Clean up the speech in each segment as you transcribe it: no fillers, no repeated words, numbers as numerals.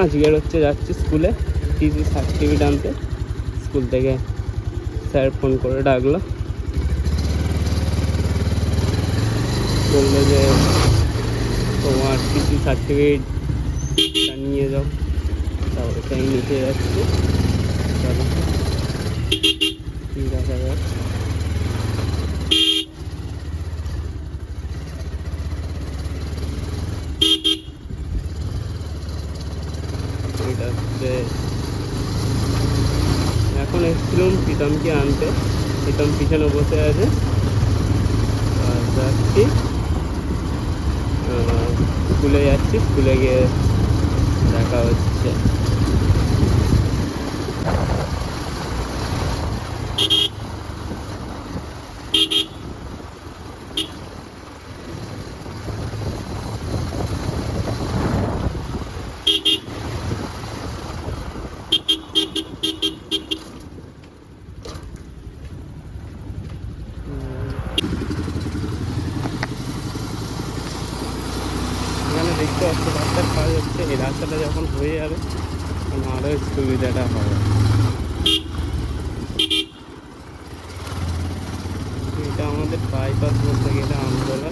আজকের হচ্ছে যাচ্ছি স্কুলে টিসি সার্টিফিকেট আনতে। স্কুল থেকে স্যার ফোন করে ডাকলো, বললো যে তোমার টিসি সার্টিফিকেটটা নিয়ে যাও। তারপরে তাই নিতে যাচ্ছি। চলো দেখা যাক। এটা হচ্ছে এখন এসেছিলাম প্রীতমকে আনতে। প্রীতম পিছনে বসে আছে, যাচ্ছি স্কুলে যাচ্ছি। স্কুলে গিয়ে দেখা হচ্ছে। এখানে দেখতে পাচ্ছি রাস্তার কাজ হচ্ছে। এই রাস্তাটা যখন হয়ে যাবে তখন আরও সুবিধাটা হবে। এটা আমাদের বাইপাস বলতে গেলে আমতলা।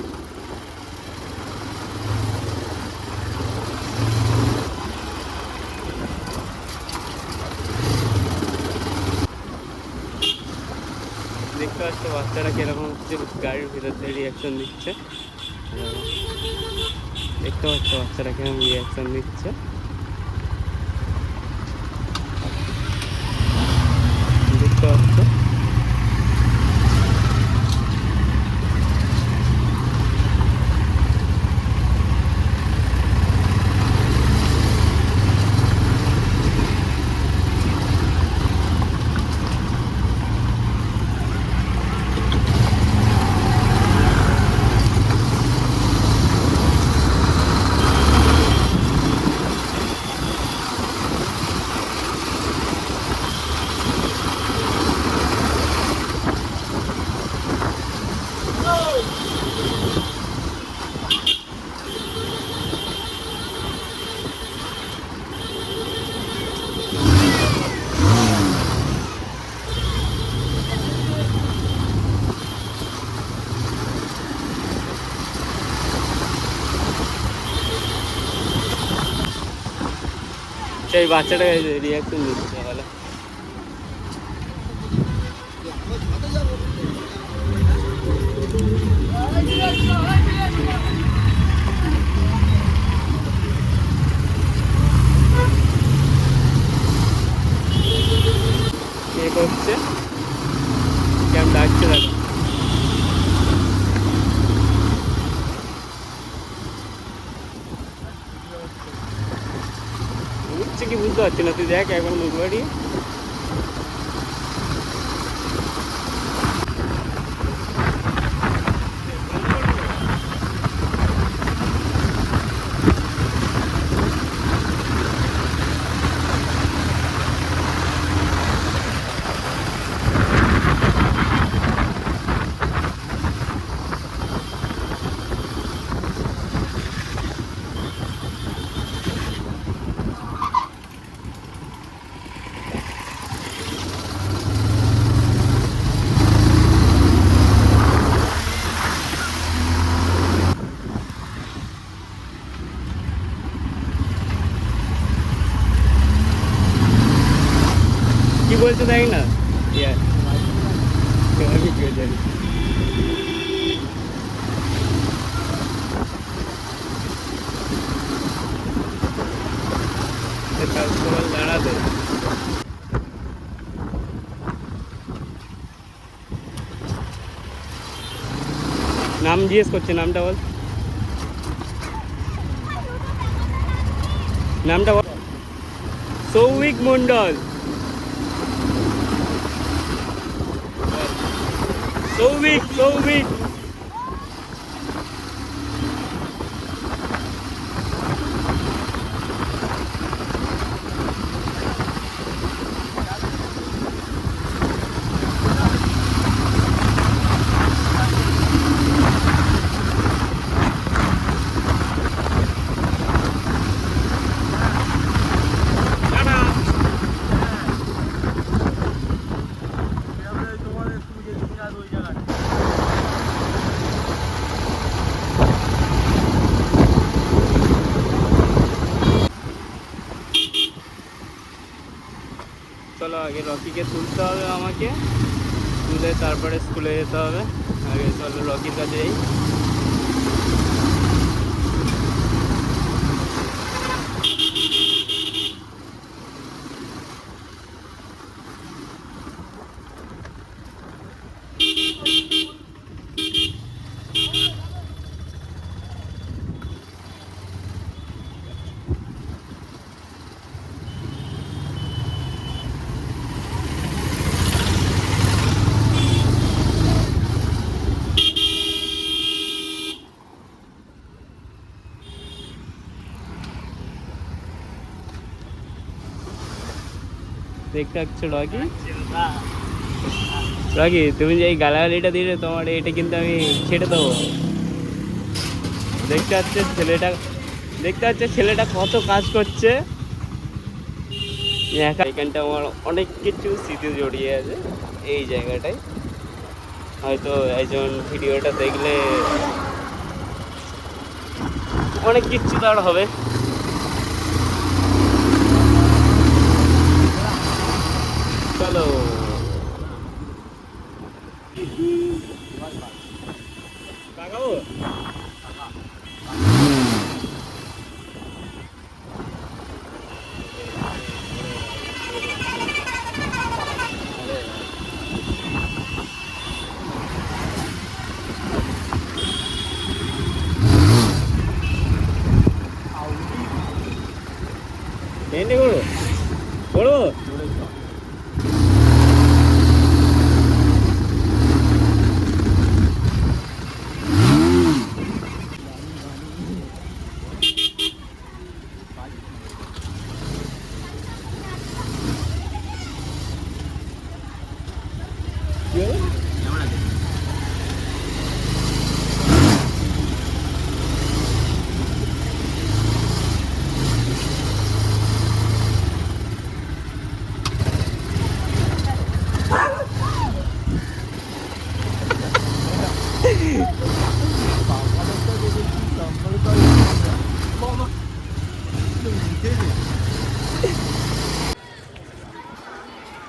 দেখতে পাচ্ছ বাচ্চারা কিরকম হচ্ছে গাড়ির ভিতর থেকে রিয়াকশন দিচ্ছে। দেখতে পাচ্ছ বাচ্চারা কিরকম রিয়াকশন দিচ্ছে। দেখতে পাচ্ছ সেই বাচ্চাটা রিয়াকশন দিচ্ছে। বলে কে করছে, কেমন ডাকছে দেখো। বুঝছে কি বুঝতে পারছি না, তুই দেখ একবার মুখ বাড়িয়ে। কি বলছে দেখ না। দাঁড়াতে নাম জিজ্ঞেস করছে, নামটা বল, নামটা বল। সৌভিক মন্ডল। সৌভিক সৌভিক। আগে রকিকে তুলতে হবে আমাকে, তুলে তারপরে স্কুলে যেতে হবে। আগে চলো রকির কাছে যাই। দেখতে পাচ্ছ রকি? রকি, তুমি যে এই গালাগালিটা দিলে, তোমার এটা কিন্তু আমি ছেড়ে দেবো। দেখতে পাচ্ছে ছেলেটা কত কাজ করছে এখানটা। আমার অনেক কিছু স্মৃতি জড়িয়ে আছে এই জায়গাটায়। হয়তো একজন ভিডিওটা দেখলে অনেক কিছু তার হবে। চলো ఏంటి కొడు కొడు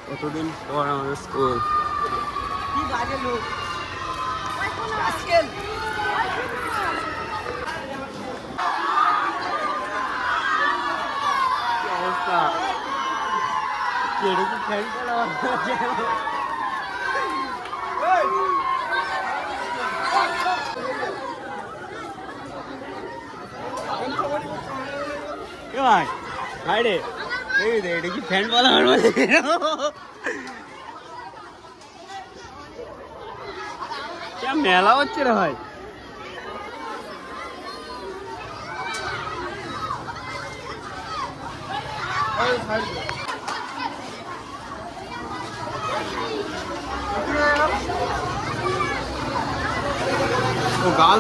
কতদিন পর আমাদের স্কুল। কি বাজে লোক আজকাল। কি অবস্থা? কেড়ে কি খেল খেলা ভাই ভাই রে, এটা কি ফ্যান বলা মেলা হচ্ছে রে ভাই। ও গাল